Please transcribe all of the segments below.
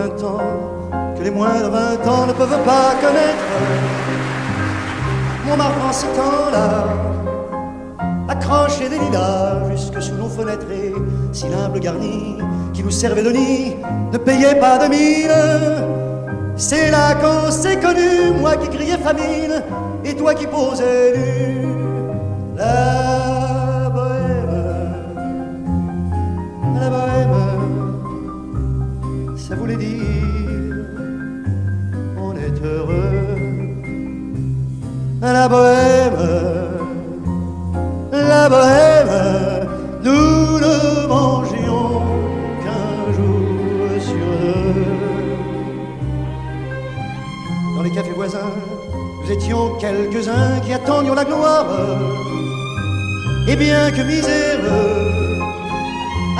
20 ans que les moins de 20 ans ne peuvent pas connaître. Montmartre en ce temps-là accrochait des lilas jusque sous nos fenêtres et si l'humble garni qui nous servait de nid ne payait pas de mine. C'est là qu'on s'est connus, moi qui criais famine et toi qui posais nu. La bohème, ça voulait dire on est heureux. La bohème, nous ne mangions qu'un jour sur deux. Dans les cafés voisins, nous étions quelques-uns qui attendions la gloire. Et bien que miséreux,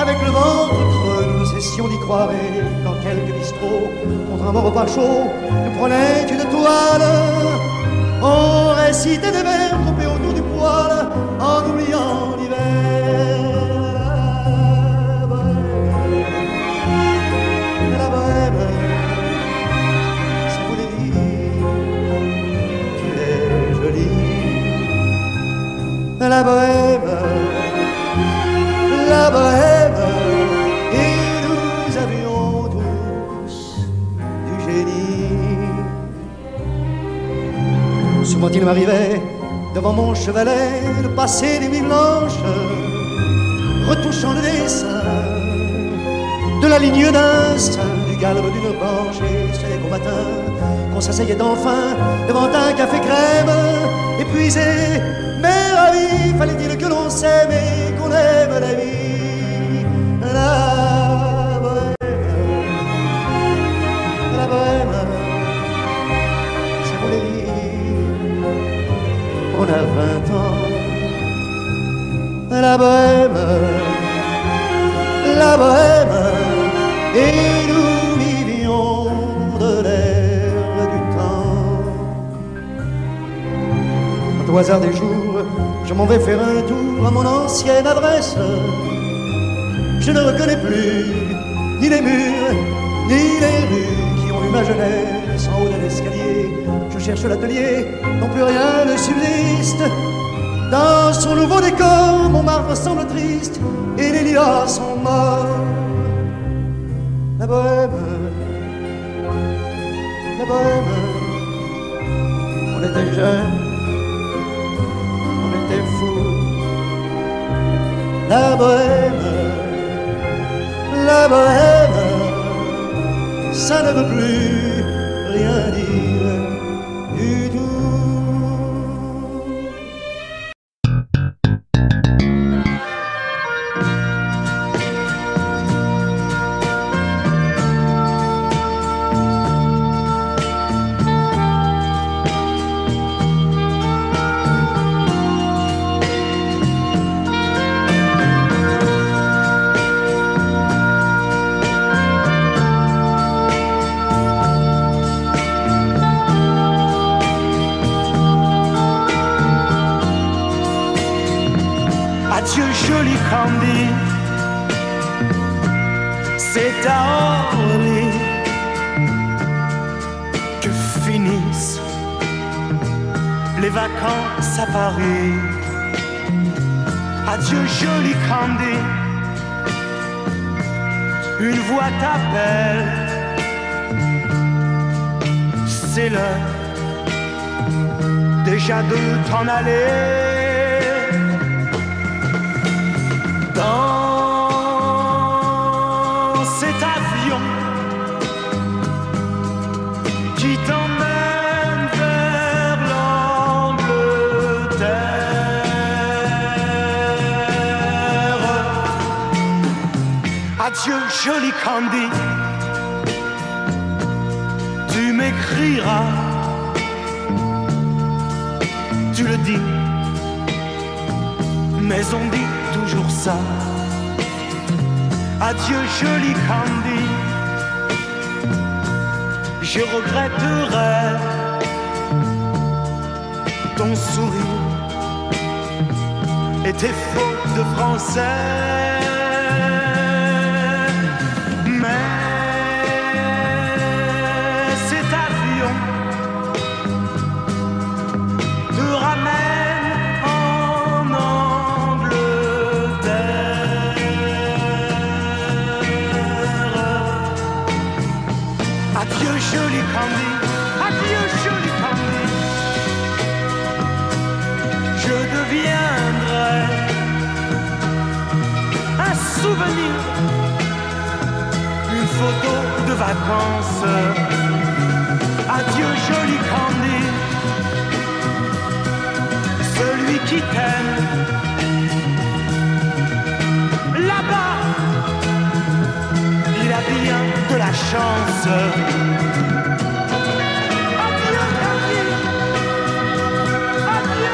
avec le ventre creux, nous cessions d'y croire. Et dans quelques bistrots, contre un bon repas chaud, nous prenaient une toile. On récitait des vers groupés autour du poêle, en oubliant l'hiver. La bohème, ça voulait dire tu es jolie. La bohème, et nous avions tous du génie. Souvent il m'arrivait devant mon chevalet de passer des nuits blanches, retouchant le dessin de la ligne d'un sein, du galbe d'une branche. Et c'est qu'au matin qu'on s'asseyait enfin devant un café crème, épuisé mais ravi. Fallait-il que l'on s'aime et qu'on aime la vie. La bohème, ça voulait dire on a 20 ans. La bohème, et nous vivions de l'air du temps. Au hasard des jours, je m'en vais faire un tour à mon ancienne adresse. Je ne reconnais plus ni les murs, ni les rues qui ont vu ma jeunesse en haut de l'escalier. Je cherche l'atelier dont plus rien ne subsiste. Dans son nouveau décor, Montmartre semble triste et les lilas sont morts. La bohème, on était jeunes, on était fous. La bohème, ça ne veut plus rien dire du tout. Adieu joli Candy, c'est à Orly que finissent les vacances à Paris. Adieu joli Candy, une voix t'appelle, c'est l'heure déjà de t'en aller. Dans cet avion qui t'emmène vers l'Angleterre. Adieu joli Candy, tu m'écriras, tu le dis, mais on dit toujours ça. Adieu joli Candy, je regretterai ton sourire et tes fautes de français. Mais photos de vacances. Adieu joli Candy, celui qui t'aime. Là-bas, il a bien de la chance. Adieu Candy, adieu.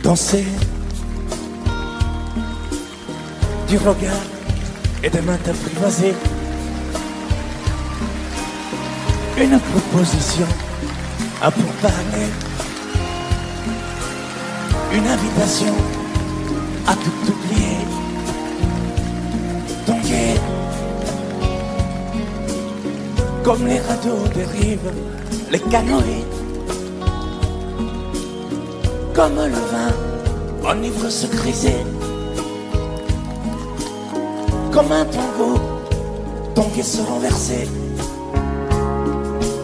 Danser du regard et des mains apprivoisées. Une proposition à pourparler. Une invitation à tout oublier. Tanguer comme les radeaux des rives, les canoës. Comme le vin enivre se griser. Comme un tango, tanguer se renverser.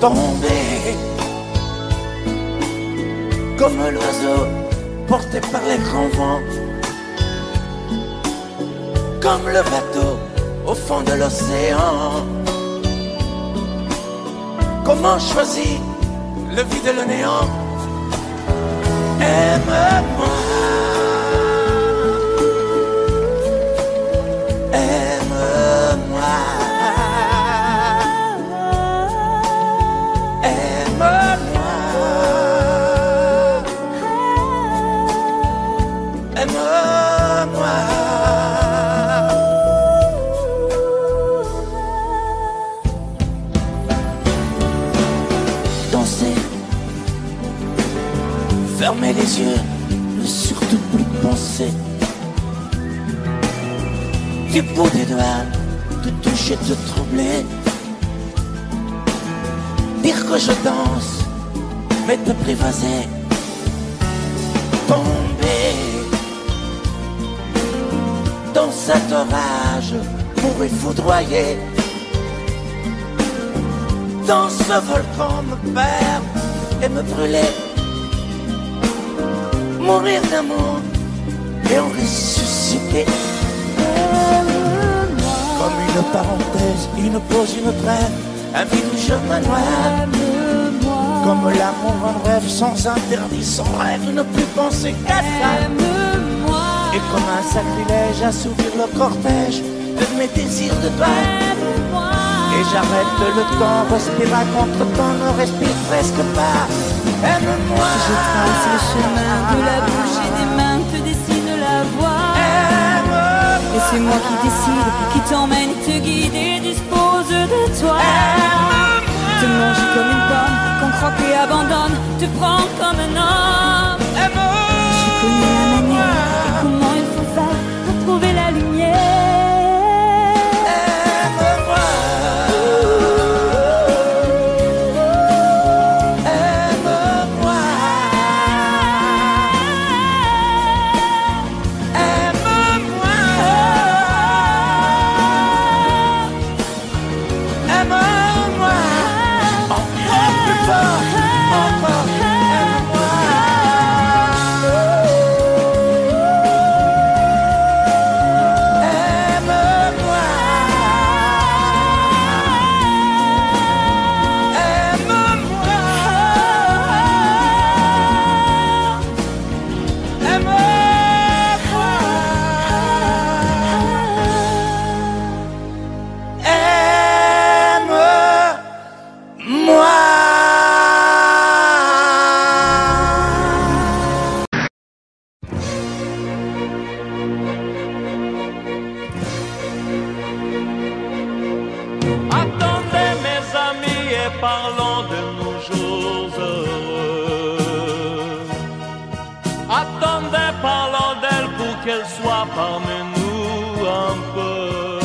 Tomber comme l'oiseau porté par les grands vents. Comme le bateau au fond de l'océan. Comment choisir le vide et le néant? Aime-moi, aime-moi, aime-moi, aime-moi. Danser, fermer les yeux, ne surtout plus penser. Du bout des doigts, te toucher, te troubler. Dire que je danse, mais te privaser. Tomber dans cet orage pour y foudroyer. Dans ce volcan me perdre et me brûler. Mourir d'amour et en ressusciter. Comme une parenthèse, une pause, une trêve, un vide où je me noie. Comme l'amour en rêve, sans interdit, sans rêve, ne plus penser qu'à ça. Et comme un sacrilège, assouvir le cortège de mes désirs de toi. Et j'arrête le temps, respire à contre-temps, ne respire presque pas. Aime-moi. Je trace le chemin de la bouche et des mains te dessine la voie. Et c'est moi qui décide, qui t'emmène, te guide et dispose de toi. Te mange comme une pomme, qu'on croque et abandonne, te prend comme un homme. Je connais la manière et comment il faut faire pour trouver la lumière. parlons de nos jours heureux. Attendez, parlons d'elle pour qu'elle qu'elle soit parmi nous un peu.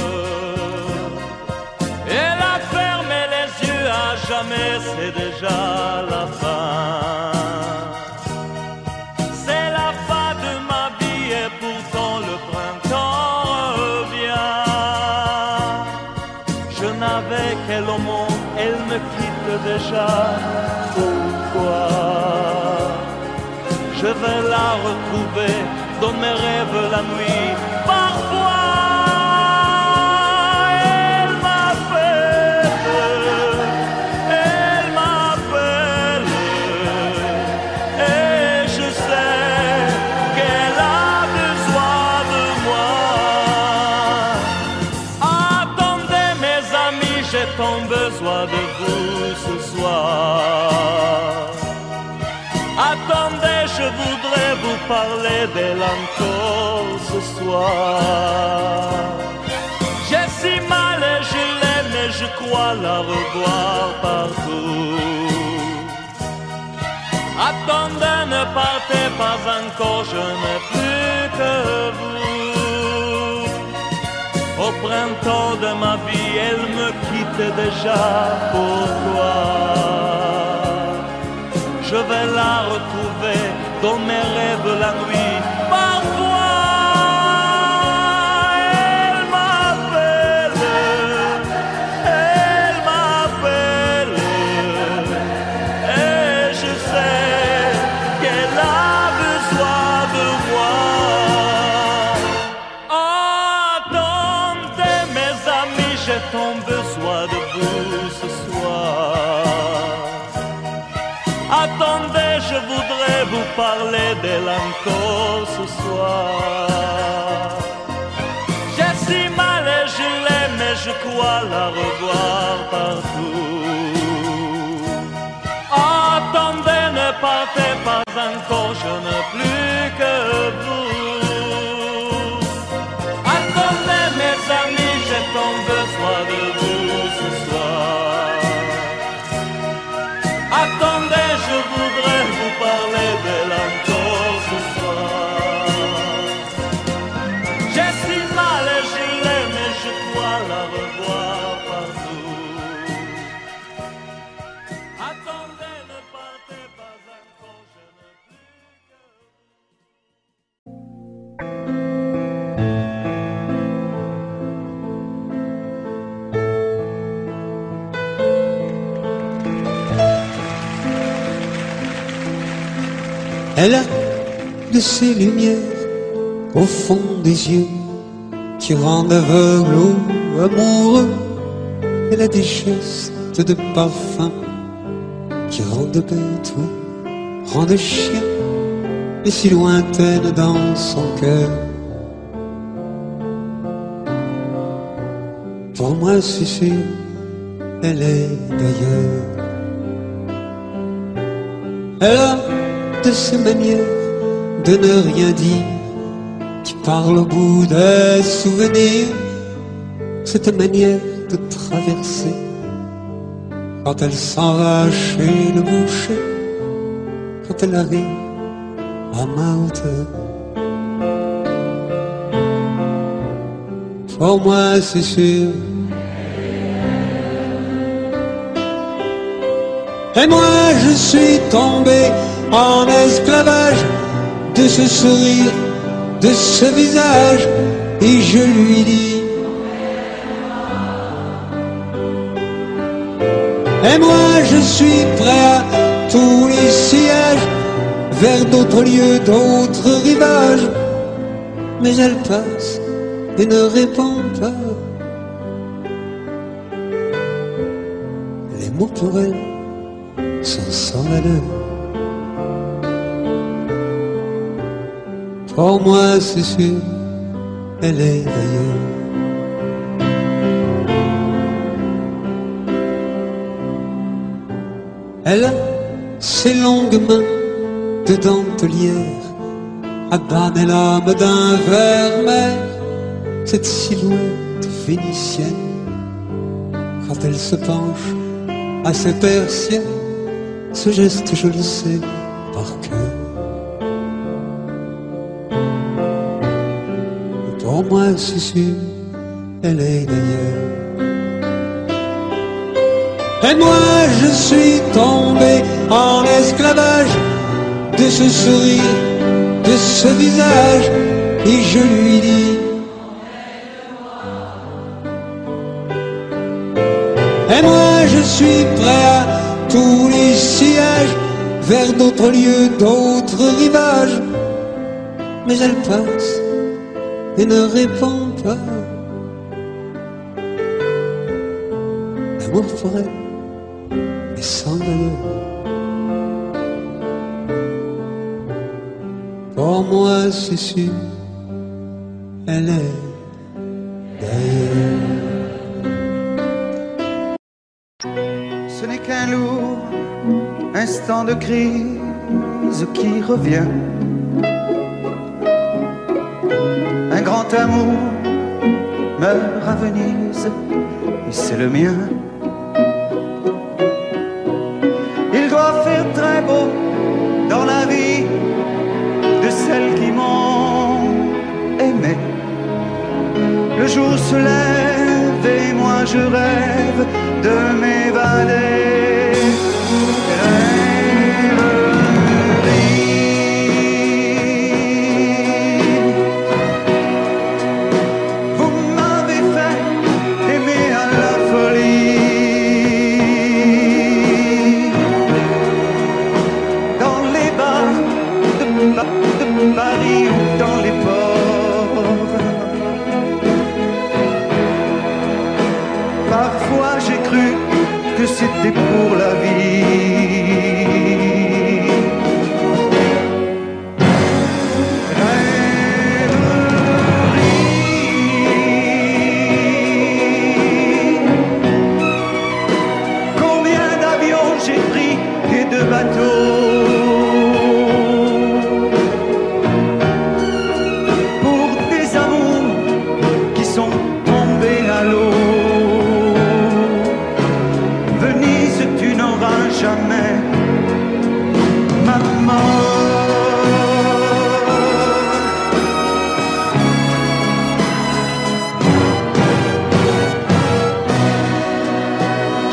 Elle a fermé les yeux à jamais, c'est déjà la fin. C'est la fin de ma vie et pourtant le printemps revient. Je n'avais qu'elle au monde, elle me quitte déjà. Pourquoi? Je vais la retrouver dans mes rêves la nuit. Parfois, elle m'appelle, et je sais qu'elle a besoin de moi. Attendez mes amis, j'ai tant besoin de vous ce soir. Attendez, je voudrais vous parler d'elle encore ce soir. J'ai si mal et je l'aime et je crois la revoir partout. Attendez, ne partez pas encore, je n'ai plus que vous. Au printemps de ma vie, elle me quitte déjà, pourquoi? Je vais la retrouver dans mes rêves la nuit. Parfois, elle m'appelle, et je sais qu'elle a besoin de moi. Attendez mes amis, j'ai tant besoin de vous ce soir. Attendez, je voudrais vous parler d'elle encore ce soir. J'ai si mal et je l'aime et je crois la revoir partout. Attendez, ne partez pas encore, je n'ai plus que vous. Attendez mes amis, j'ai tant besoin de vous ce soir. Attendez, je voudrais vous parler d'elle encore ce soir. J'ai si mal et je l'aime et je crois la revoir partout. Attendez, ne partez pas encore, je n'ai plus que Elle a de ces lumières au fond des yeux qui rendent aveugle ou amoureux. Elle a des gestes de parfum qui rendent bête ou rendent chien, mais si lointaine dans son cœur. Pour moi c'est sûr, elle est d'ailleurs. Elle a de ces manières de ne rien dire, qui parle au bout des souvenirs, cette manière de traverser quand elle s'en va chez le boucher, quand elle arrive à ma hauteur. Pour moi c'est sûr. Et moi je suis tombé en esclavage de ce sourire, de ce visage, et je lui dis: et moi je suis prêt à tous les sillages, vers d'autres lieux, d'autres rivages. Mais elle passe et ne répond pas. Les mots pour elle sont sans valeur. Pour moi c'est sûr, elle est d'ailleurs. Elle a ses longues mains de dentelière à banner l'âme d'un vermeil, cette silhouette vénitienne quand elle se penche à ses persiennes. Ce geste je le sais par cœur. pour moi c'est sûr, elle est d'ailleurs. Et moi je suis tombé en esclavage de ce sourire, de ce visage, et je lui dis: et moi je suis prêt à tous les sillages, vers d'autres lieux, d'autres rivages. Mais elle passe et ne répond pas. L'amour pour elle est sans valeur. Pour moi c'est sûr, elle est d'ailleurs. Ce n'est qu'un lourd instant de crise qui revient. Un grand amour meurt à Venise, et c'est le mien. Il doit faire très beau dans la vie de celles qui m'ont aimé. Le jour se lève et moi je rêve de m'évader. Vous m'avez fait aimer à la folie. Dans les bars de Paris ou dans les ports. Parfois j'ai cru que c'était pour la vie. Combien d'avions j'ai pris et de bateaux pour des amours qui sont tombés à l'eau. Venise, tu n'auras jamais ma mort.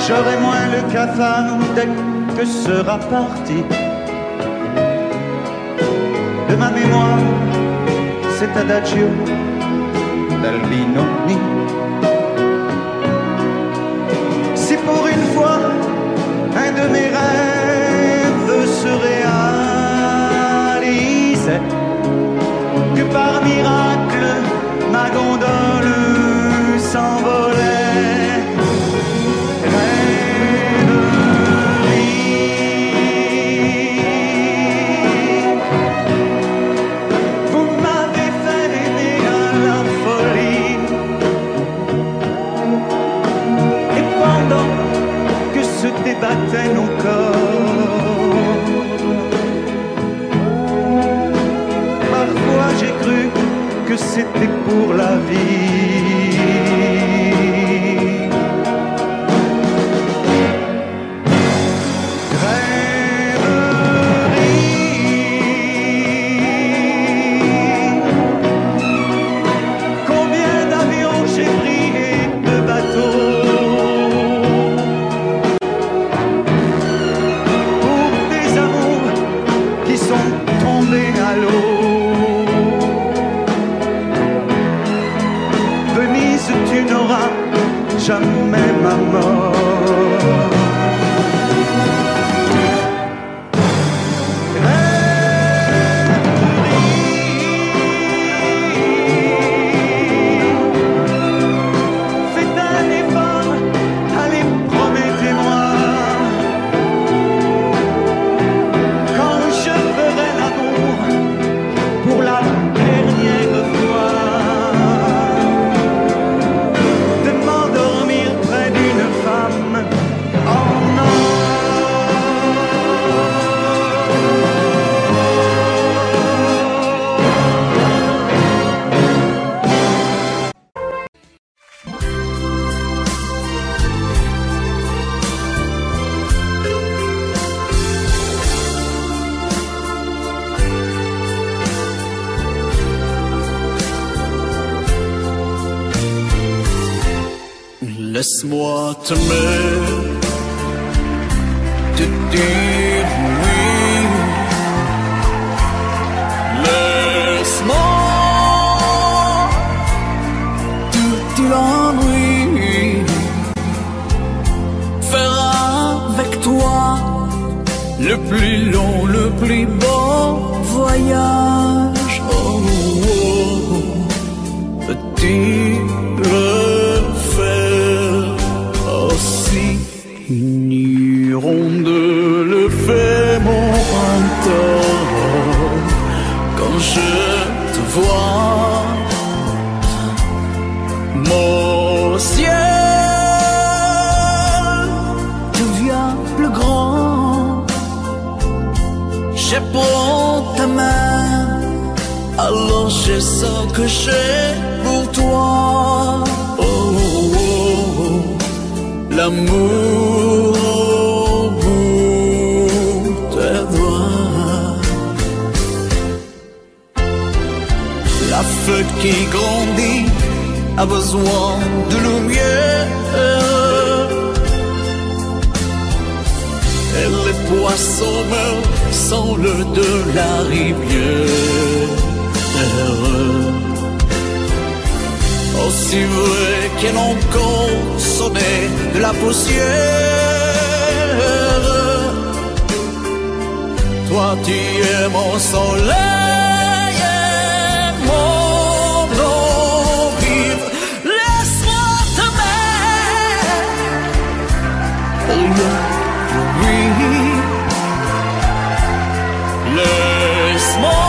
J'aurai moins le cafard dès que sera parti de ma mémoire cet adagio d'Albinoni. Si pour une fois un de mes rêves se réalisait, que par miracle ma gondole s'envolait. Rêverie, vous m'avez fait aimer à la folie. Et pendant que se débattaient nos corps, Laisse-moi t'aimer, te dire oui. Laisse-moi te dire l'ennui, faire avec toi le plus long, le plus beau voyage. Oh, oh, petit le faire aussi, ignorons de le faire mon printemps. Quand je te vois, mon ciel devient plus grand. Je prends ta main, alors je sens que j'ai pour toi. Oh, oh, oh, l'amour au bout des doigts. La feuille qui grandit a besoin de lumière, et les poissons meurent sans l'eau de la rivière. Aussi vrai qu'elle encore sonné de la poussière, toi tu es mon soleil et mon eau vive. Laisse-moi t'aimer, oui, laisse-moi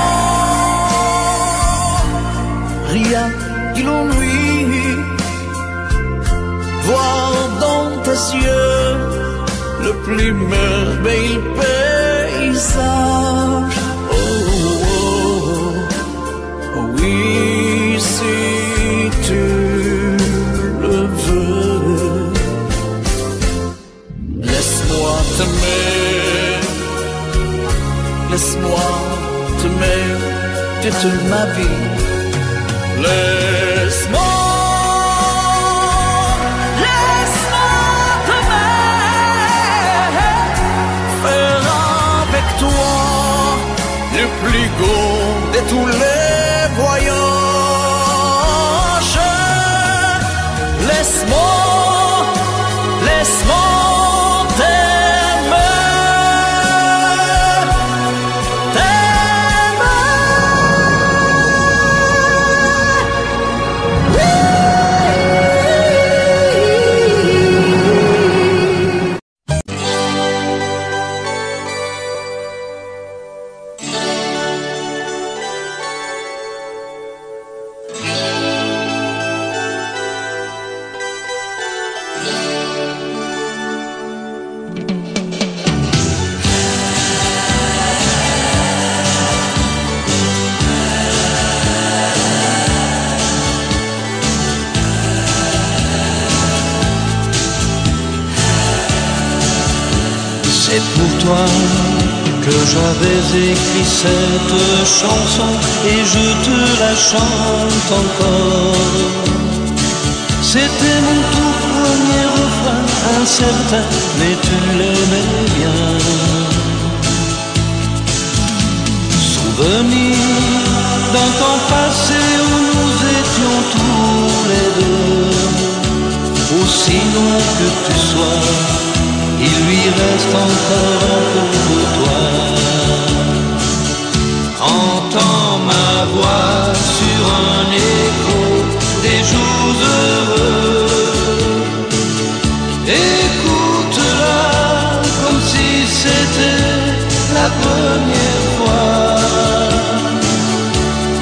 rien que l'ennui, voir dans tes yeux le plus merveilleux paysage. Oh, oh, oh, oui, si tu le veux. Laisse-moi t'aimer, laisse-moi t'aimer toute ma vie. Laisse-moi, laisse-moi t'aimer, faire avec toi le plus gros de tous les voyages. Laisse-moi, laisse-moi C'est pour toi que j'avais écrit cette chanson et je te la chante encore. C'était mon tout premier refrain, incertain, mais tu l'aimais bien. Souvenir d'un temps passé où nous étions tous les deux. Aussi long que tu sois, il lui reste encore un peu de toi. Entends ma voix sur un écho des jours heureux. Écoute-la comme si c'était la première fois.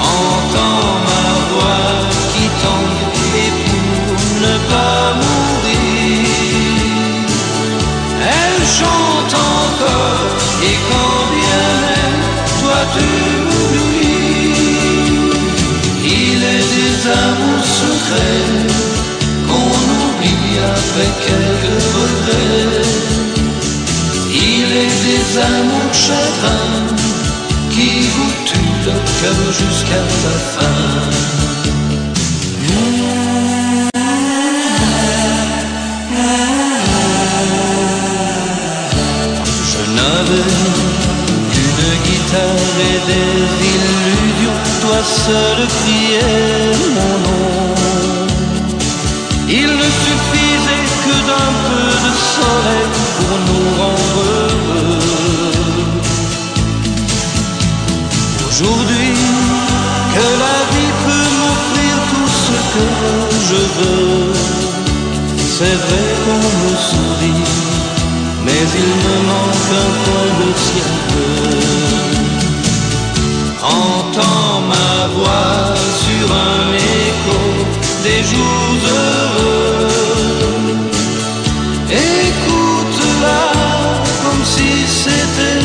Entends ma voix qui tombe et pour ne pas mourir, elle chante encore, et quand bien même toi tu m'oublies, il est des amours secrets qu'on oublie après quelques regrets. Il est des amours chagrins qui vous tuent le cœur jusqu'à la fin. n'avais qu'une guitare et des illusions, toi seul criais mon nom. Il ne suffisait que d'un peu de soleil pour nous rendre heureux. Aujourd'hui que la vie peut m'offrir tout ce que je veux, c'est vrai qu'on me sourit, mais il me manque un coin de ciel bleu. Entends ma voix sur un écho des jours heureux. Écoute-la comme si c'était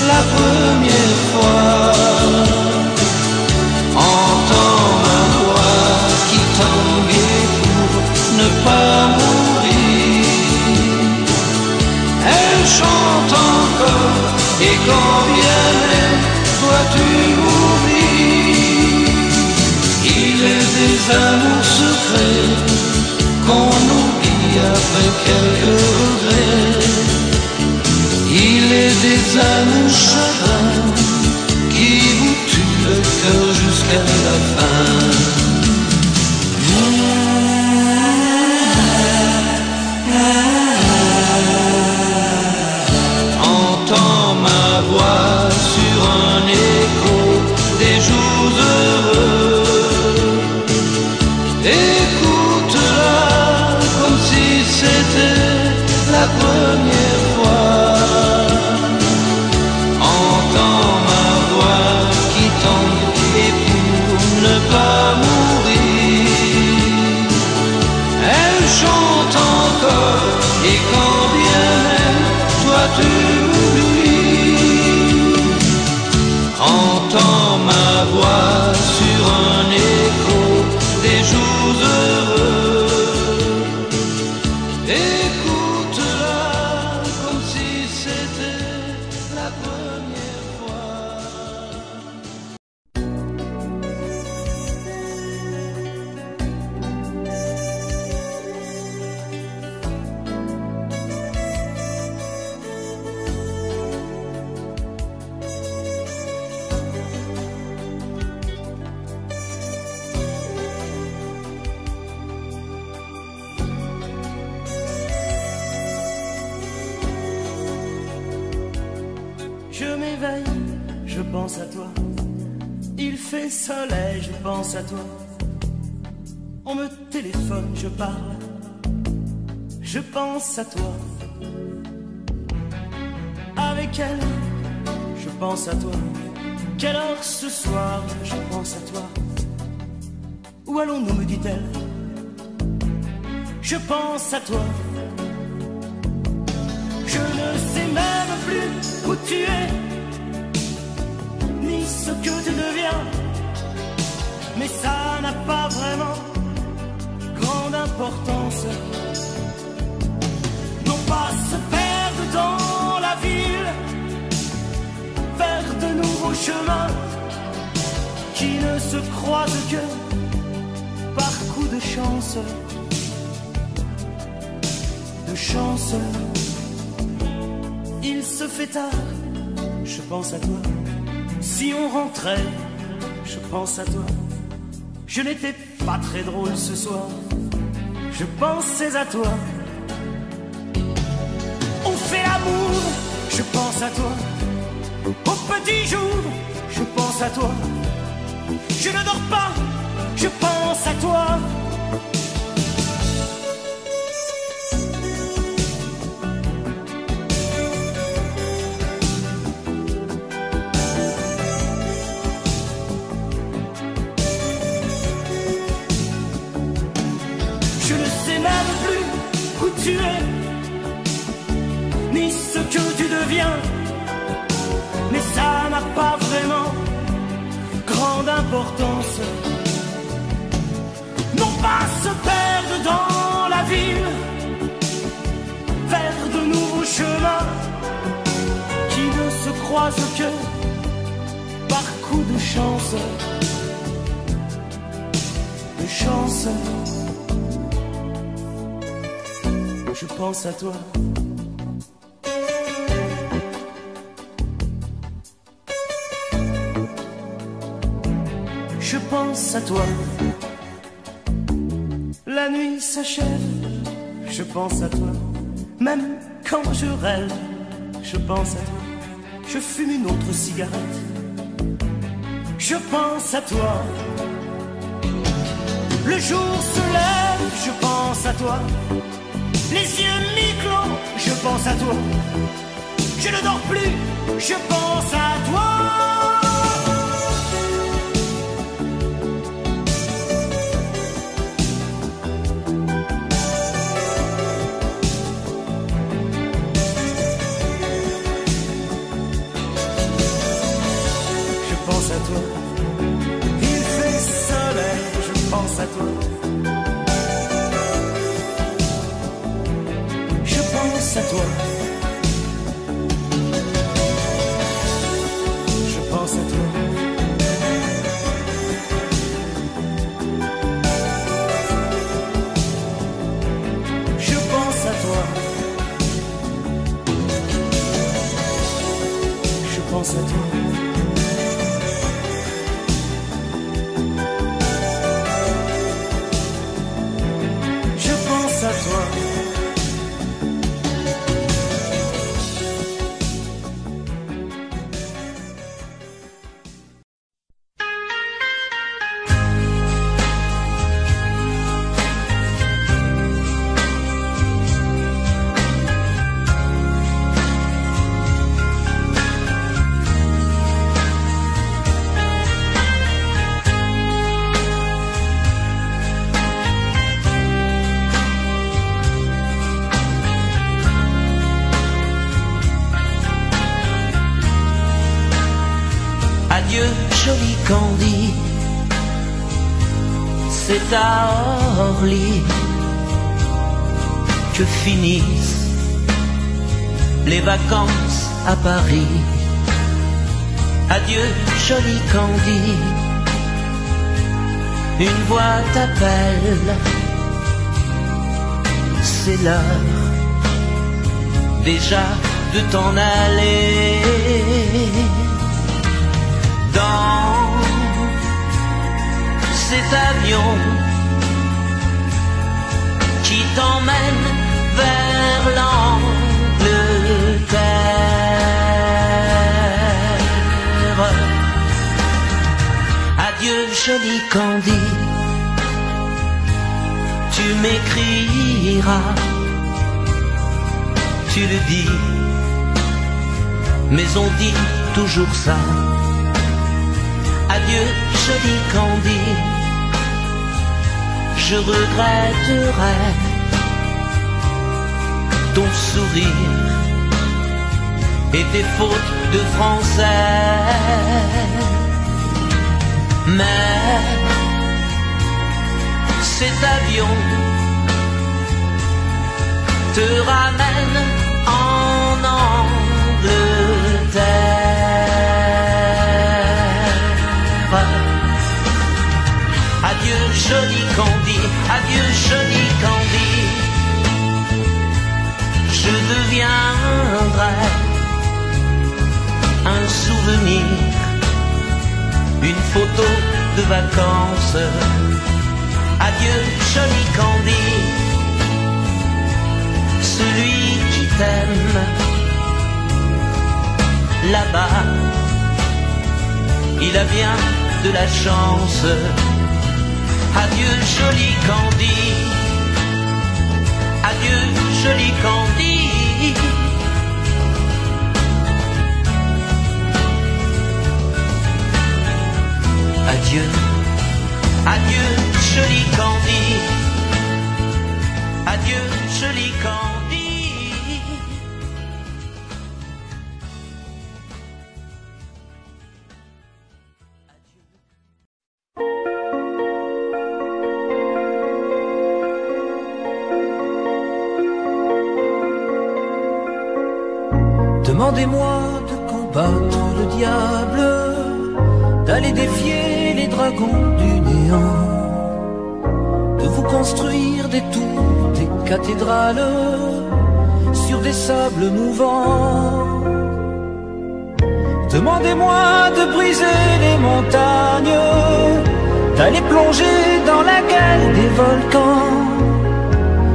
la première fois. Entends ma voix qui tanguait pour ne pas mourir. Elle chante encore et quand bien même toi tu m'oublies. Il est des amours secrets qu'on oublie après quelques regrets. Il est des amours chagrins qui vous tuent le cœur jusqu'à la fin. Entends ma voix sur un écho des jours heureux. Écoute-la comme si c'était la première fois. Entends ma voix qui tangue et pour ne pas mourir. Elle chante encore et quand bien même toi tu m'oublies. Entends ma voix sur un écho des jours heureux. Écoute-la comme si c'était la première fois. Je m'éveille, je pense à toi. Il fait soleil, je pense à toi. On me téléphone, je parle. Je pense à toi. Avec elle, je pense à toi. Quelle heure ce soir, je pense à toi. Où allons-nous, me dit-elle. Je pense à toi. Je ne sais même plus où tu es, ni ce que tu deviens. Mais ça n'a pas vraiment grande importance. Non pas se perdre dans la ville, faire de nouveaux chemins qui ne se croisent que par coup de chance. De chance. Il se fait tard, je pense à toi. Si on rentrait, je pense à toi. Je n'étais pas très drôle ce soir, je pensais à toi. On fait l'amour, je pense à toi. Au petit jour, je pense à toi. Je ne dors pas, je pense à toi. Je ne sais même plus où tu es, ni ce que tu deviens. Mais ça n'a pas vraiment grande importance. Non pas se perdre dans la ville, faire de nouveaux chemins qui ne se croisent que par coup de chance. De chance. Je pense à toi. je pense à toi. La nuit s'achève, je pense à toi. Même quand je rêve, je pense à toi. Je fume une autre cigarette, je pense à toi. Le jour se lève, je pense à toi. Les yeux mi-clos, je pense à toi. Je ne dors plus, je pense à toi. Je pense à toi. Il fait soleil, je pense à toi. Je pense à toi. Je pense à toi. Je pense à toi. Je pense à toi. Je pense à toi. Adieu, joli Candy, c'est à Orly que finissent les vacances à Paris. Adieu, joli Candy, une voix t'appelle, c'est l'heure déjà de t'en aller. Dans cet avion qui t'emmène vers l'Angleterre. Adieu, joli Candy, tu m'écriras, tu le dis, mais on dit toujours ça. Adieu, joli Candy, je regretterai ton sourire et tes fautes de français. Mais cet avion te ramène en Angleterre. Adieu, joli Candy, adieu, joli Candy, je deviendrai un souvenir, une photo de vacances. Adieu, joli Candy, celui qui t'aime là-bas, il a bien de la chance. Adieu, joli Candy, adieu, joli Candy. Adieu, adieu, joli Candy, adieu, joli Candy. Demandez-moi de combattre le diable, d'aller défier les dragons du néant, de vous construire des tours, des cathédrales sur des sables mouvants. Demandez-moi de briser les montagnes, d'aller plonger dans la gueule des volcans.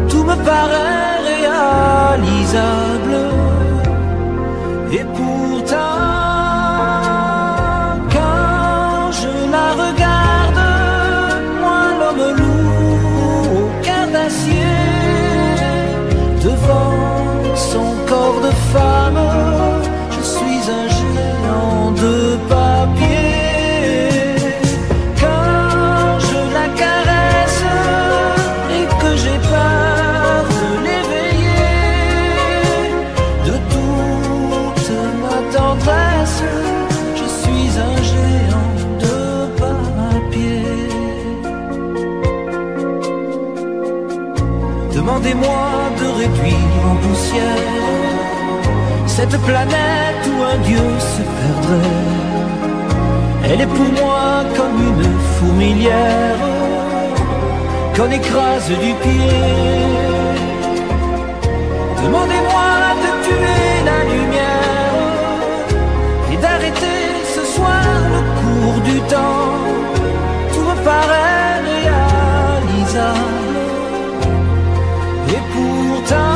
Tout me paraît réalisable. Et pourtant, quand je la regarde, moi l'homme loup au cœur d'acier, devant son corps de femme, je suis un géant de papier. Quand je la caresse et que j'ai peur de l'éveiller de toute ma tendresse, je suis un géant de papier. Demandez-moi de réduire en poussière cette planète où un dieu se perdrait. Elle est pour moi comme une fourmilière qu'on écrase du pied. Demandez-moi de tuer la lumière et d'arrêter ce soir le cours du temps. Tout me paraît réalisable. Et pourtant,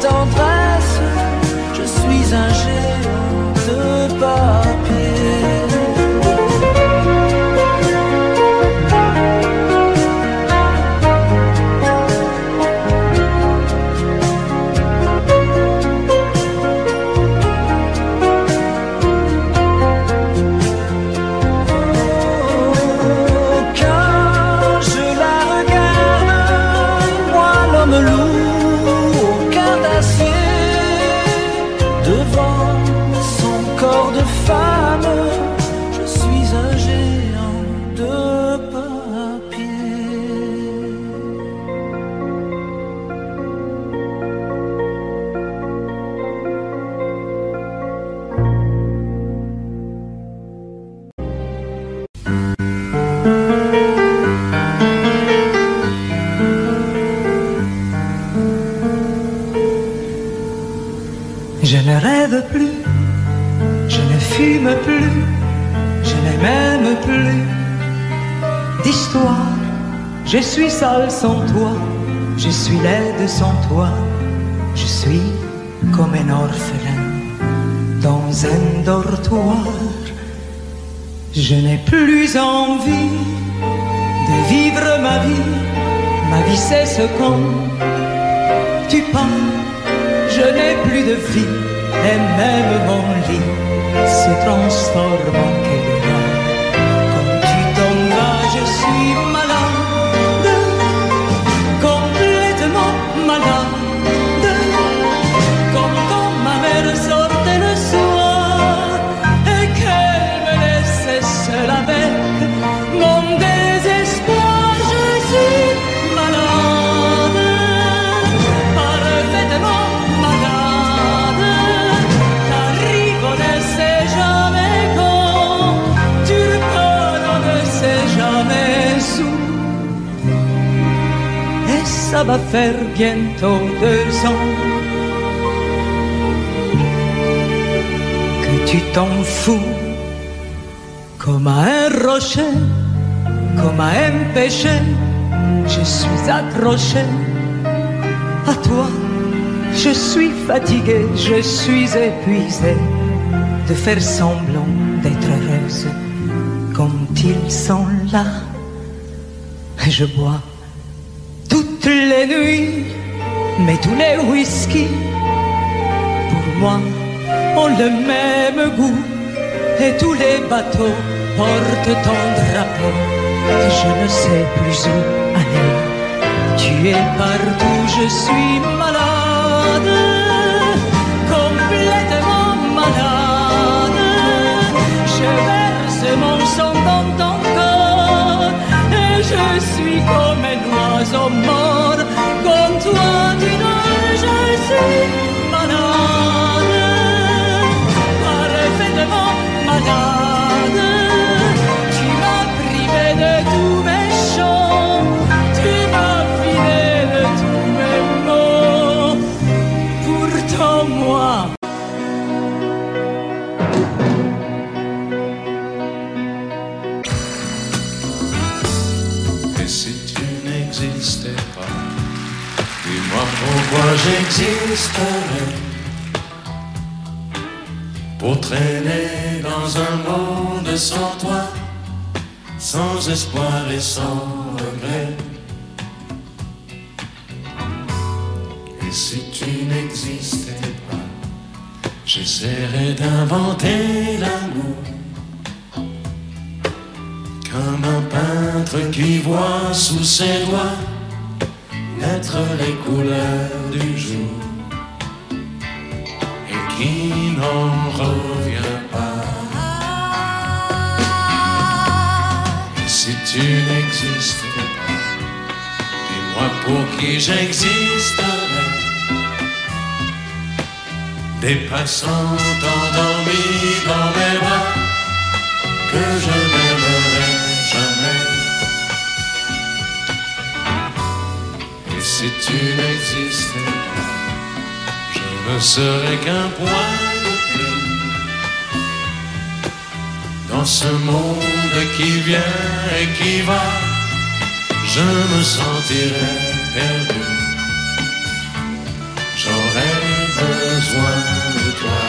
tendresse, je suis un géant de papier. Quand je la regarde, moi l'homme loup devant son corps de femme, je suis un géant de papier. Je ne rêve plus, je ne fume plus, je n'ai même plus d'histoire. Je suis seul sans toi, je suis laide sans toi, je suis comme un orphelin dans un dortoir. Je n'ai plus envie de vivre ma vie cesse quand tu pars. Je n'ai plus de vie et même mon lit se transforme en quédra. Quand tu t'en vas, je suis malade, complètement malade. Comme quand ma mère sortait le soir et qu'elle me laissait seule avec mon désespoir. Je suis malade, parfaitement. Ça va faire bientôt 2 ans que tu t'en fous comme à un rocher, comme à un péché. Je suis accroché à toi, je suis fatigué, je suis épuisé de faire semblant d'être heureuse quand ils sont là. Je bois toutes les nuits, mais tous les whisky, pour moi, ont le même goût. Et tous les bateaux portent ton drapeau. Et je ne sais plus où aller. Tu es partout, je suis malade, complètement malade. Je verse mon sang dans ton corps et je suis toi j'existerai pour traîner dans un monde sans toi, sans espoir et sans regret. Et si tu n'existais pas, j'essaierais d'inventer l'amour comme un peintre qui voit sous ses doigts naître les couleurs du jour et qui n'en revient pas. Et si tu n'existais pas, dis-moi pour qui j'existerais. Des passants endormis dans mes bras que je n'aimerai jamais. Et si tu n'existais pas, je ne serais qu'un point de plus dans ce monde qui vient et qui va. Je me sentirais perdu. J'aurais besoin de toi.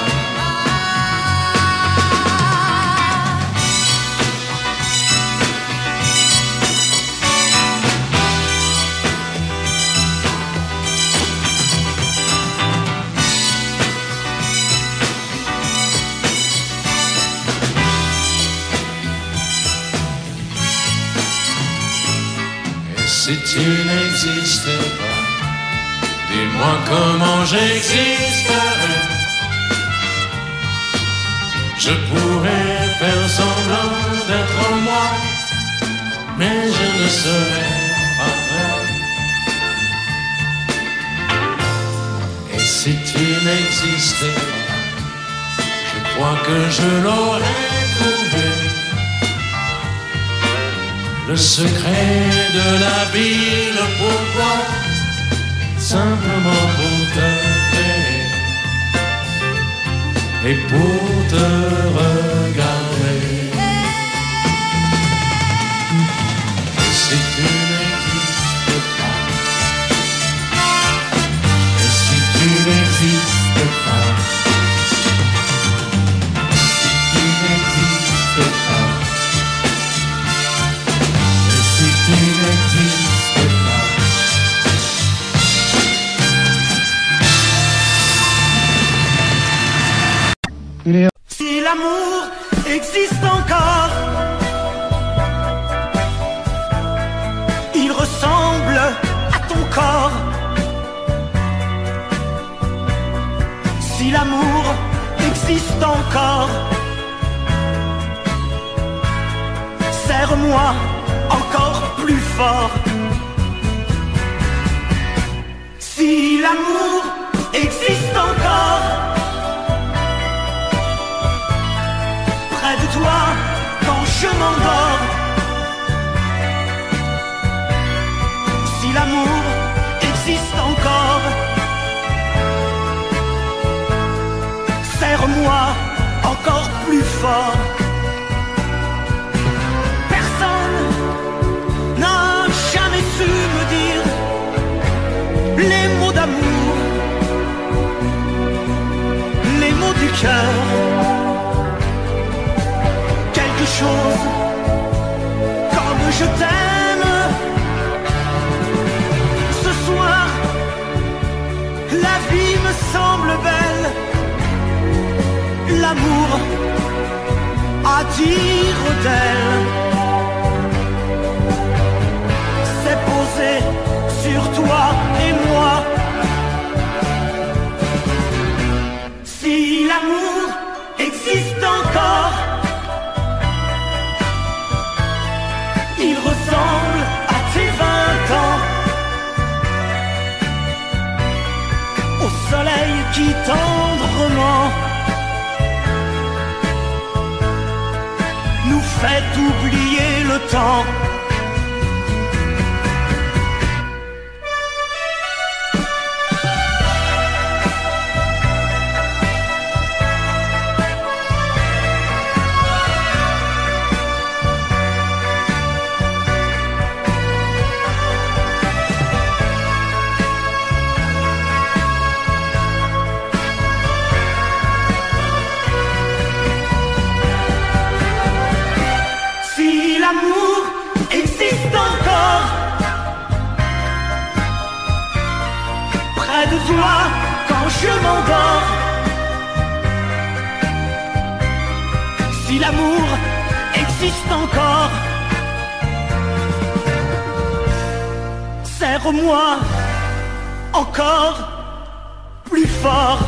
Et si tu n'existais pas, dis-moi comment j'existerais. Je pourrais faire semblant d'être moi, mais je ne serais pas vrai. Et si tu n'existais pas, je crois que je l'aurais trouvé. Le secret de la vie, le pourquoi, simplement pour te créer et pour te regarder. Et si tu n'existes pas, et si tu n'existes pas, si tu n'existes pas, et si tu n'existes pas. Si l'amour existe encore, il ressemble à ton corps. Si l'amour existe encore, serre-moi encore plus fort. Si l'amour existe encore, près de toi quand je m'endors. Si l'amour existe encore, serre-moi encore plus fort. Personne n'a jamais su me dire les mots d'amour, les mots du cœur. Quelque chose comme je t'aime. Ce soir, la vie me semble belle. L'amour attire d'elle. C'est posé sur toi et moi. Si l'amour existe encore, il ressemble à tes 20 ans, au soleil qui tendrement nous fait oublier le temps. voix quand je m'endors. Si l'amour existe encore, serre-moi encore plus fort.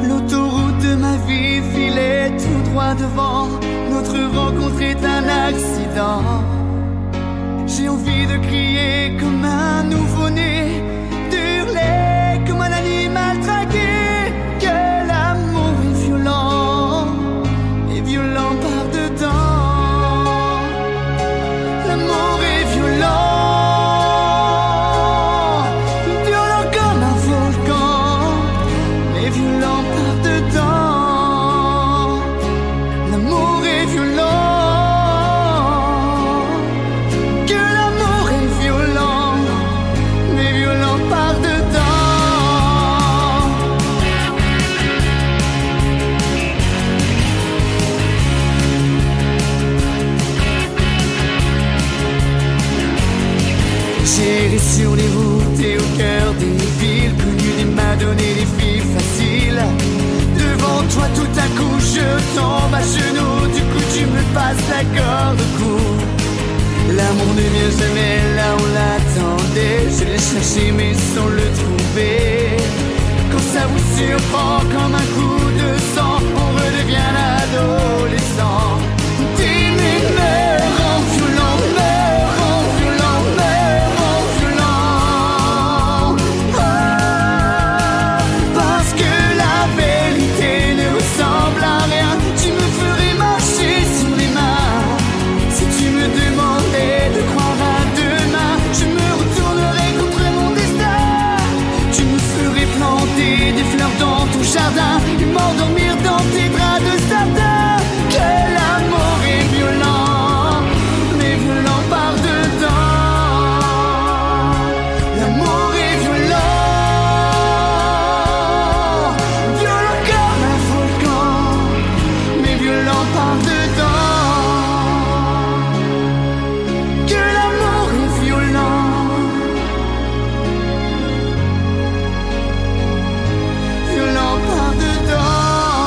L'autoroute de ma vie filait tout droit devant. Notre rencontre est un accident. J'ai envie de crier comme un nouveau-né, d'hurler comme un animal traqué. Que l'amour est violent, et violent par dedans. L'amour est violent. Sur les routes et au cœur des villes connues, des madonnes et des filles faciles. Devant toi tout à coup je tombe à genoux. Du coup tu me passes la corde au cou. L'amour ne vient jamais là où on l'attendait. Je l'ai cherché mais sans le trouver. Quand ça vous surprend comme un coup de sang, on redevient l'adolescent. T'aimer me rend violent, me rend violent, me rend violent. Parce que la vérité ne ressemble à rien. Tu me ferais marcher sur les mains si tu me demandais de croire à demain. Je me retournerais contre mon destin. Tu me ferais planter des fleurs dans ton jardin et m'endormir dans tes draps de satin. Que l'amour est violent, mais violent par dedans. L'amour est violent, violent comme un volcan, mais violent par dedans. Que l'amour est violent, violent par dedans.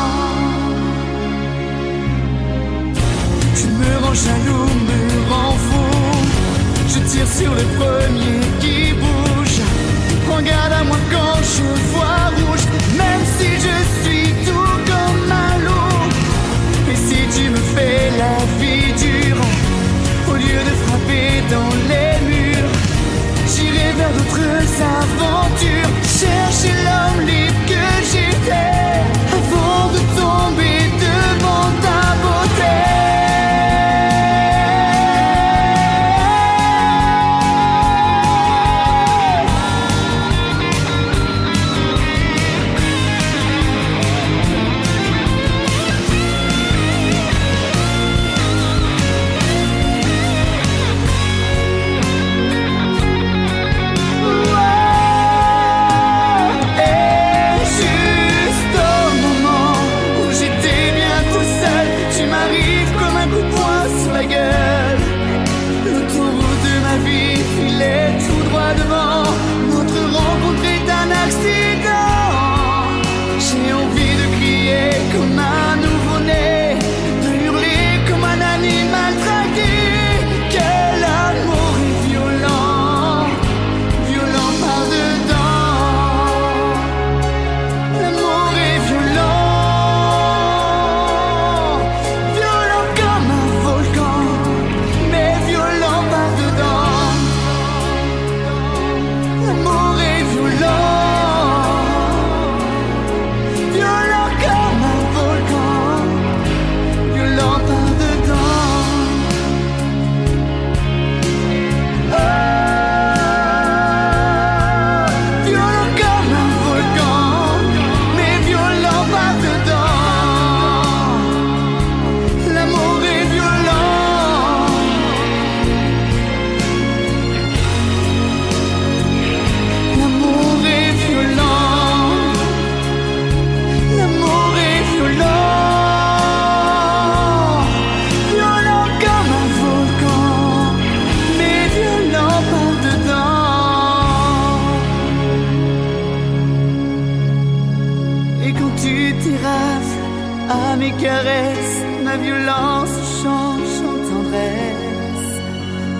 tu t'irrafles à mes caresses, ma violence change en tendresse.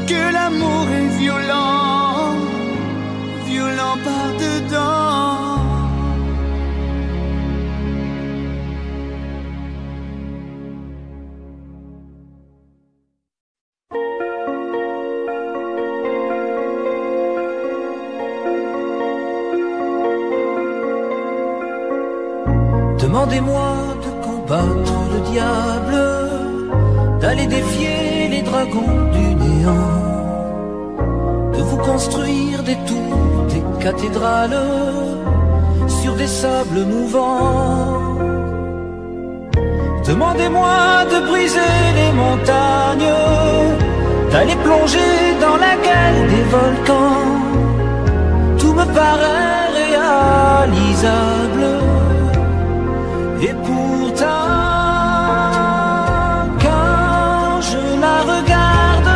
Que l'amour est violent, violent par dedans. Demandez-moi de combattre le diable, d'aller défier les dragons du néant, de vous construire des tours, des cathédrales sur des sables mouvants. Demandez-moi de briser les montagnes, d'aller plonger dans la gueule des volcans. Tout me paraît réalisable. Et pourtant, quand je la regarde,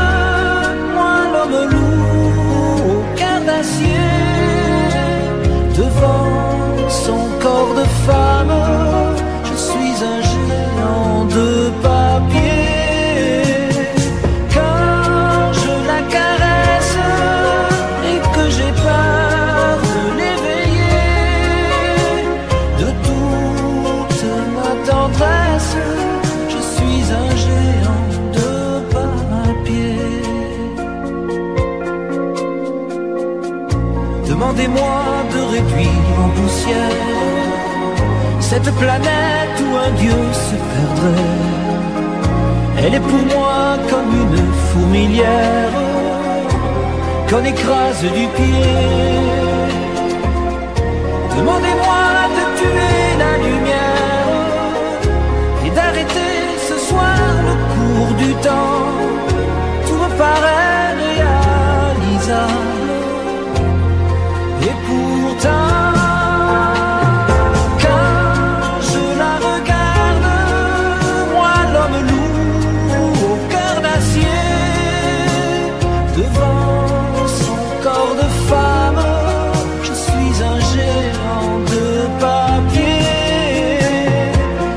moi l'homme loup au cœur d'acier, devant son corps de femme, je suis un géant de papier. Quand je la caresse et que j'ai peur de l'éveiller, de toute ma tendresse, je suis un géant de papier. Demandez-moi de réduire en poussière cette planète où un dieu se perdrait. Elle est pour moi comme une fourmilière qu'on écrase du pied. Demandez-moi de tuer la lumière et d'arrêter ce soir le cours du temps. Tout me paraît réalisable. Et pourtant, quand je la regarde, moi l'homme loup au cœur d'acier, devant son corps de femme, je suis un géant de papier.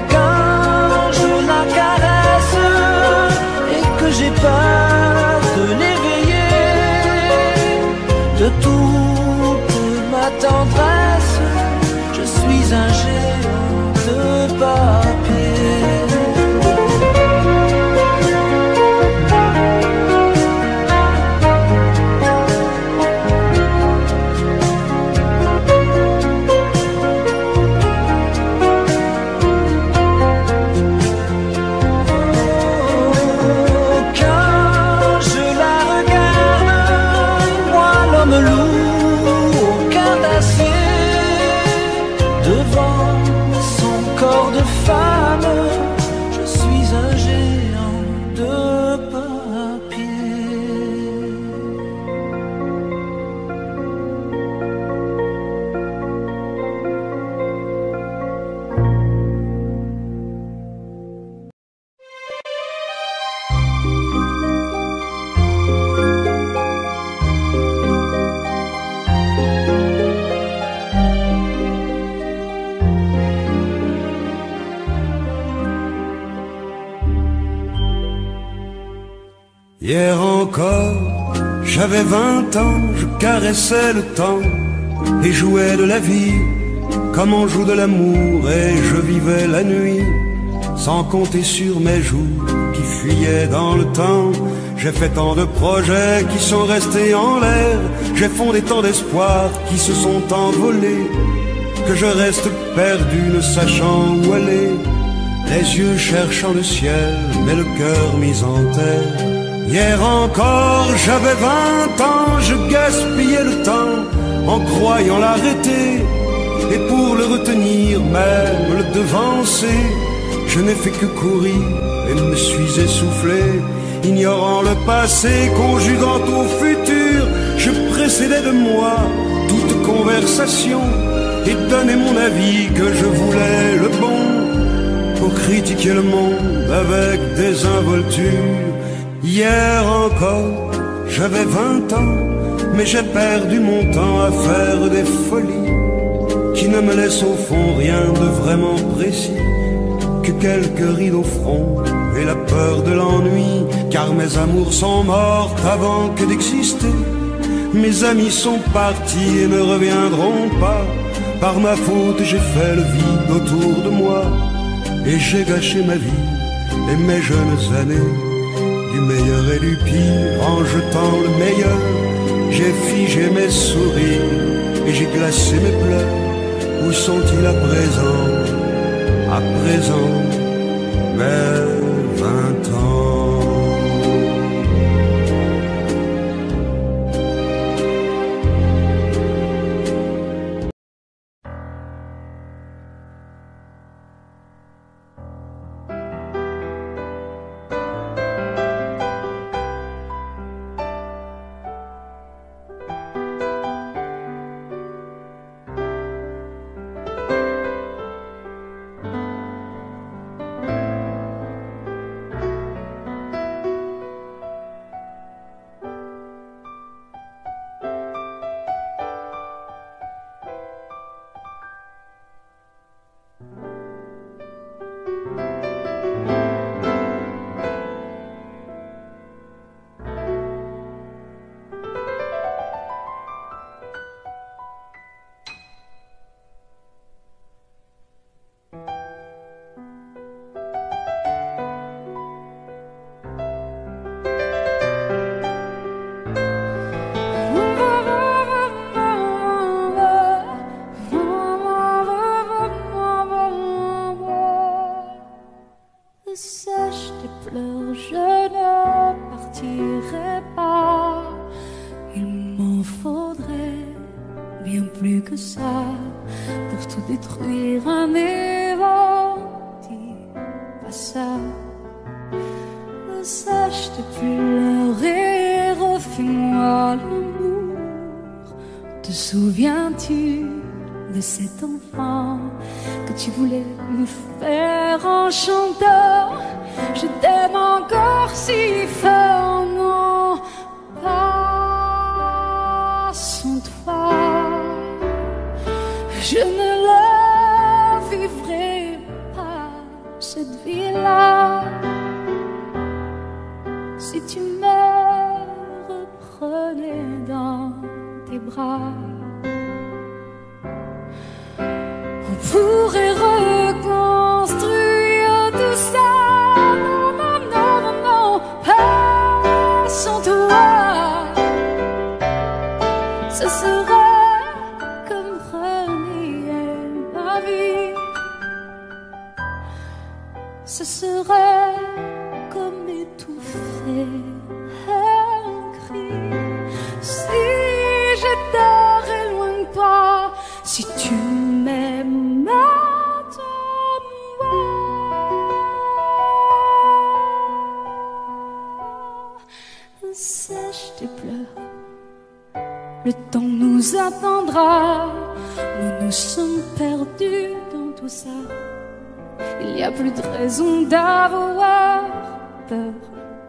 Quand je la caresse et que j'ai peur de l'éveiller, de toute ma tendresse, je suis un géant de papier. Hier encore, j'avais 20 ans, je caressais le temps et jouais de la vie comme on joue de l'amour, et je vivais la nuit sans compter sur mes jours qui fuyaient dans le temps. J'ai fait tant de projets qui sont restés en l'air, j'ai fondé tant d'espoirs qui se sont envolés, que je reste perdu ne sachant où aller, les yeux cherchant le ciel mais le cœur mis en terre. Hier encore, j'avais 20 ans, je gaspillais le temps en croyant l'arrêter, et pour le retenir, même le devancer, je n'ai fait que courir et me suis essoufflé. Ignorant le passé, conjuguant au futur, je précédais de moi toute conversation et donnais mon avis que je voulais le bon, pour critiquer le monde avec désinvolture. Hier encore, j'avais 20 ans, mais j'ai perdu mon temps à faire des folies, qui ne me laisse au fond rien de vraiment précis, que quelques rides au front et la peur de l'ennui, car mes amours sont mortes avant que d'exister. Mes amis sont partis et ne reviendront pas. Par ma faute j'ai fait le vide autour de moi, et j'ai gâché ma vie et mes jeunes années, du meilleur et du pire en jetant le meilleur. J'ai figé mes sourires et j'ai glacé mes pleurs. Où sont-ils à présent, mes 20 ans? Sèche tes pleurs, je ne partirai pas. Il m'en faudrait bien plus que ça pour tout détruire, un éventail, pas ça. Sèche tes pleurs et refais-moi l'amour. Te souviens-tu de cet enfant que tu voulais me faire en chantant? Je t'aime encore si fort, non, pas sans toi. Je ne la vivrai pas, cette vie-là, si tu me reprenais dans tes bras. On pourrait reconstruire tout ça. Non, non, non, non, non, pas sans toi. Ce serait comme renier ma vie. Ce serait comme étouffer un cri. Si j'étais loin de toi, si tu m'aimes, attends-moi. Sèche tes pleurs, le temps nous attendra. Nous nous sommes perdus dans tout ça. Il n'y a plus de raison d'avoir peur,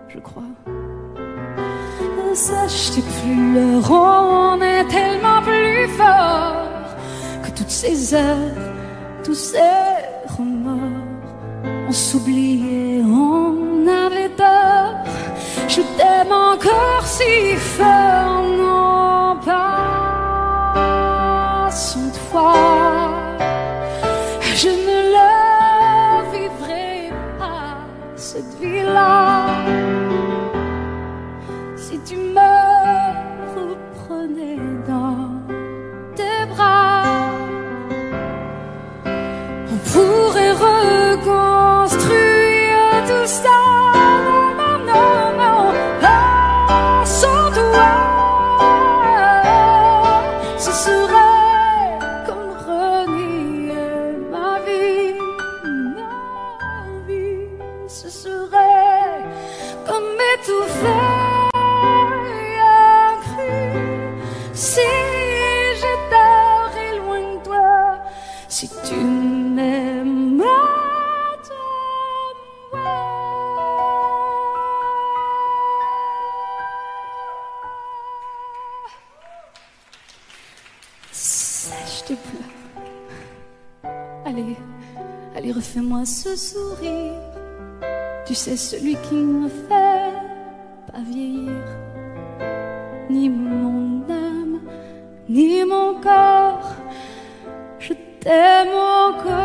je crois. Sèche tes pleurs, on est tellement plus fort que toutes ces heures, tous ces remords. On s'oubliait, on avait tort. Je t'aime encore si fort, non, pas sans toi. Je ne la vivrai pas, cette vie-là, si tu me reprenais dans tes bras. On pourrait reconstruire tout ça. Non, non, non, pas sans toi. Ce serait comme renier ma vie. Ce serait comme étouffer un cri. Si j'étais loin de toi, si tu m'aimes, attends-moi. Sèche tes pleurs, Allez, allez, refais-moi ce sourire. Tu sais, celui qui ne me fait pas vieillir. Ni mon âme, ni mon corps, je t'aime encore.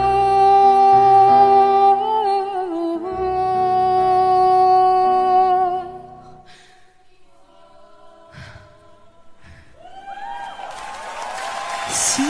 Si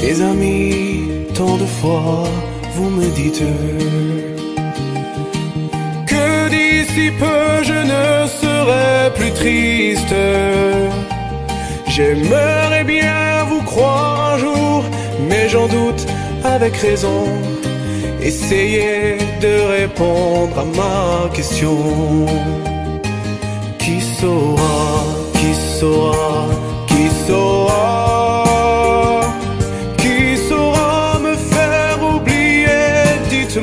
Mes amis, tant de fois vous me dites que d'ici peu je ne serai plus triste. J'aimerais bien vous croire un jour, mais j'en doute avec raison. Essayez de répondre à ma question. Qui saura, qui saura, qui saura?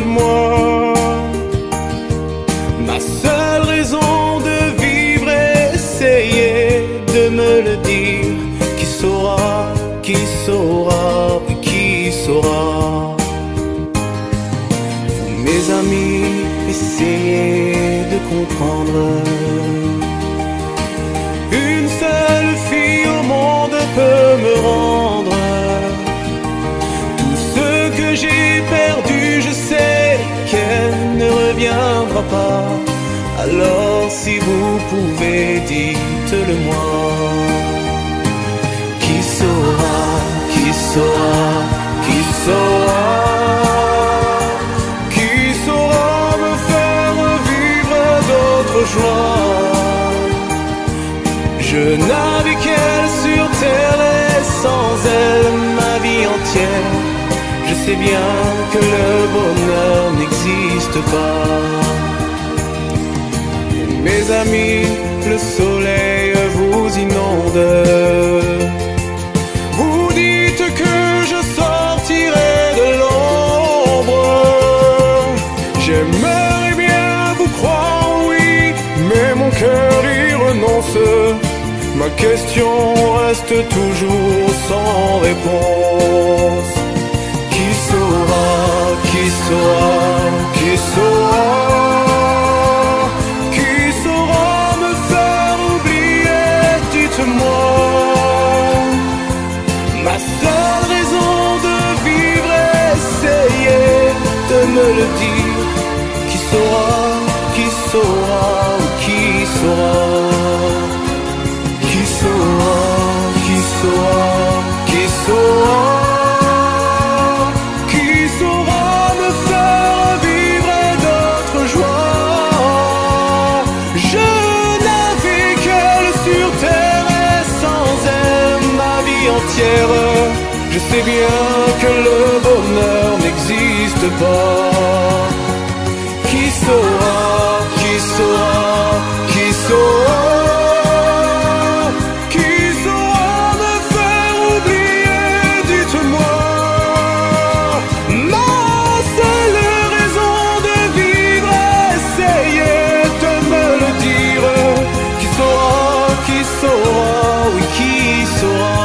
Moi, ma seule raison de vivre, essayez de me le dire. Qui saura, qui saura, puis qui saura? Vous, mes amis, essayez de comprendre. Une seule fille au monde peut me rendre tout ce que j'ai perdu. Je sais qu'elle ne reviendra pas. Alors si vous pouvez, dites-le moi. Qui saura, qui saura, qui saura? Qui saura me faire vivre d'autres joies? Je n'avais qu'elle sur terre et sans elle ma vie entière. Je sais bien que le bonheur n'existe pas. Mes amis, le soleil vous inonde. Vous dites que je sortirai de l'ombre. J'aimerais bien vous croire, oui, mais mon cœur y renonce. Ma question reste toujours sans réponse. Qui saura, qui saura, qui saura? Qui saura me faire oublier? Dites-moi. Ma seule raison de vivre, essayez de me le dire. Qui saura, qui saura, ou qui saura? Qui saura, qui saura, qui saura? Je sais bien que le bonheur n'existe pas. Qui saura, qui saura, qui saura? Qui saura me faire oublier? Dites-moi. Ma seule raison de vivre, essayez de me le dire. Qui saura, oui, qui saura?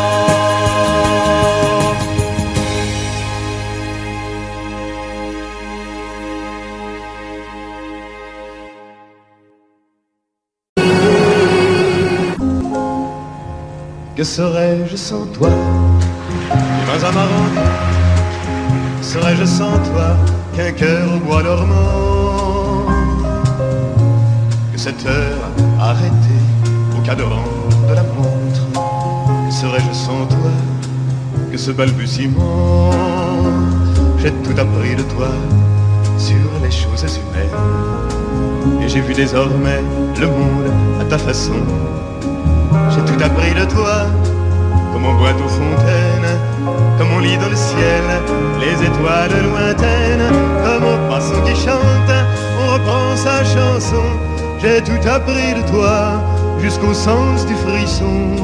Que serais-je sans toi? Les mains amarrantes. Serais-je sans toi qu'un cœur au bois dormant? Que cette heure arrêtée au cadran de la montre? Que serais-je sans toi que ce balbutiement? J'ai tout appris de toi sur les choses humaines, et j'ai vu désormais le monde à ta façon. J'ai tout appris de toi, comme on boit aux fontaines, comme on lit dans le ciel les étoiles lointaine, comme au passant qui chante, on reprend sa chanson. J'ai tout appris de toi, jusqu'au sens du frisson.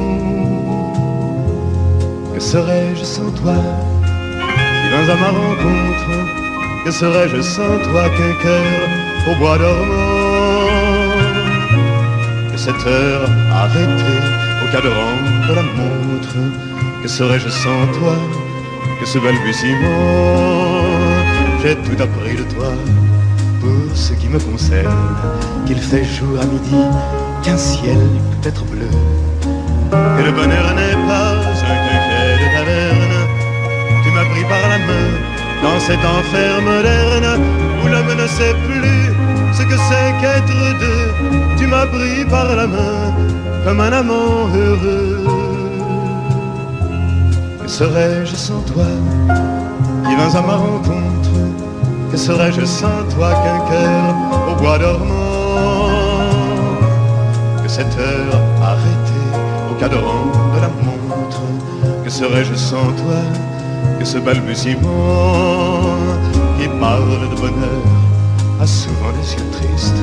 Que serais-je sans toi, qui vins à ma rencontre? Que serais-je sans toi qu'un cœur au bois dormant? Que cette heure arrêtée au cadran de la montre? Que serais-je sans toi, que ce balbutiement? J'ai tout appris de toi, pour ce qui me concerne, qu'il fait jour à midi, qu'un ciel peut être bleu, que le bonheur n'est pas un quinquet de taverne. Tu m'as pris par la main dans cet enfer moderne où l'homme ne sait plus ce que c'est qu'être deux. Tu m'as pris par la main comme un amant heureux. Que serais-je sans toi, qui vins à ma rencontre? Que serais-je sans toi qu'un cœur au bois dormant? Que cette heure arrêtée au cadran de la montre? Que serais-je sans toi, que ce balbutiement qui parle de bonheur a souvent des yeux tristes?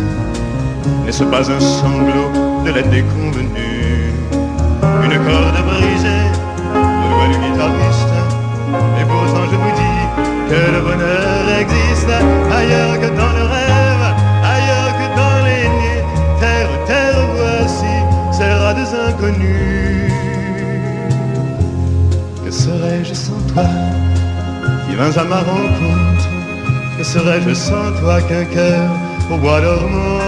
N'est-ce pas un sanglot de la déconvenue? Une corde brisée au doigt du guitariste? Et pourtant je vous dis que le bonheur existe ailleurs que dans le rêve, ailleurs que dans les nuits. Terre, terre, voici ces rades inconnus. Que serais-je sans toi, qui vins à ma rencontre? Que serais-je sans toi qu'un cœur au bois dormant?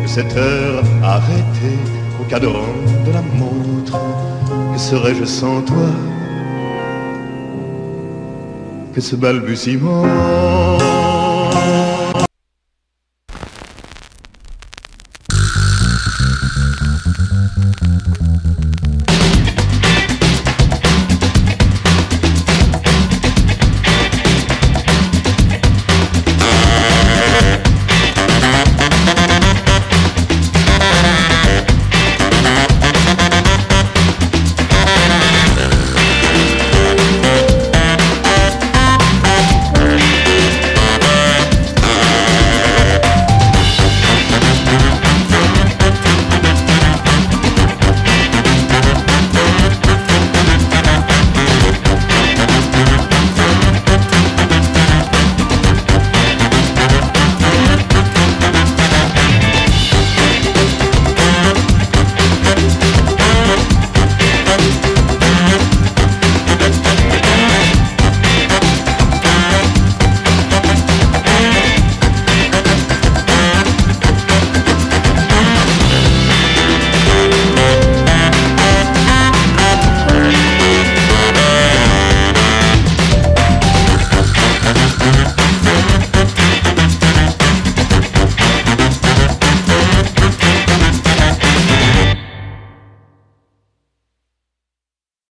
Que cette heure arrêtée au cadran de la montre? Que serais-je sans toi, que ce balbutiement?